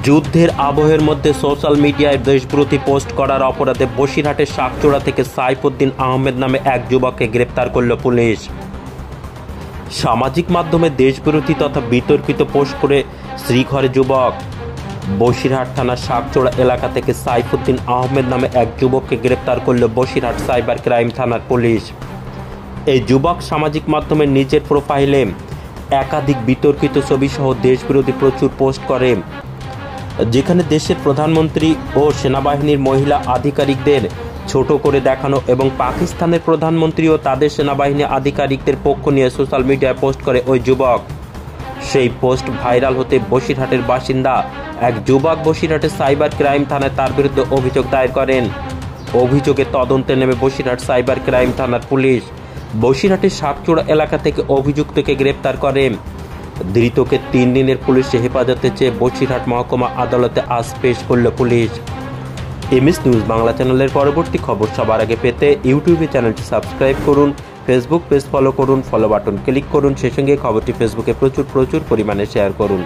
যুদ্ধের আবহের মধ্যে সোশ্যাল মিডিয়ায় দেশবিরোধী পোস্ট করার অপরাধে বসিরহাটের শাকচোড়া থেকে সাইফুদ্দিন আহমেদ নামে এক যুবককে গ্রেপ্তার করল পুলিশ। সামাজিক মাধ্যমে দেশবিরোধী তথা বিতর্কিত পোস্ট করে শ্রীঘরে যুবক। বসিরহাট থানার শাকচোড়া এলাকা থেকে সাইফুদ্দিন আহমেদ নামে এক যুবককে গ্রেপ্তার করল বসিরহাট সাইবার ক্রাইম থানার পুলিশ। এই যুবক সামাজিক মাধ্যমে নিজের প্রোফাইলে একাধিক বিতর্কিত ছবি সহ দেশবিরোধী প্রচুর পোস্ট করে, যেখানে দেশের প্রধানমন্ত্রী ও সেনাবাহিনীর মহিলা আধিকারিকদের ছোট করে দেখানো এবং পাকিস্তানের প্রধানমন্ত্রী ও তাদের সেনাবাহিনী আধিকারিকদের পক্ষ নিয়ে সোশ্যাল মিডিয়ায় পোস্ট করে ওই যুবক। সেই পোস্ট ভাইরাল হতে বসিরহাটের বাসিন্দা এক যুবক বসিরহাটের সাইবার ক্রাইম থানায় তার বিরুদ্ধে অভিযোগ দায়ের করেন। অভিযোগে তদন্তে নেমে বসিরহাট সাইবার ক্রাইম থানার পুলিশ বসিরহাটের শাকচোড়া এলাকা থেকে অভিযুক্তকে গ্রেপ্তার করে। ধৃতকে 3 দিনের পুলিশে হেফাজতে চেয়ে বসিরহাট মহকুমা আদালতে আজ পেশ করল পুলিশ। এমএস নিউজ বাংলা চ্যানেলের পরবর্তী খবর সবার আগে পেতে ইউটিউবে চ্যানেলটি সাবস্ক্রাইব করুন, ফেসবুক পেজ ফলো করুন, ফলো বাটন ক্লিক করুন, সেই সঙ্গে খবরটি ফেসবুকে প্রচুর পরিমাণে শেয়ার করুন।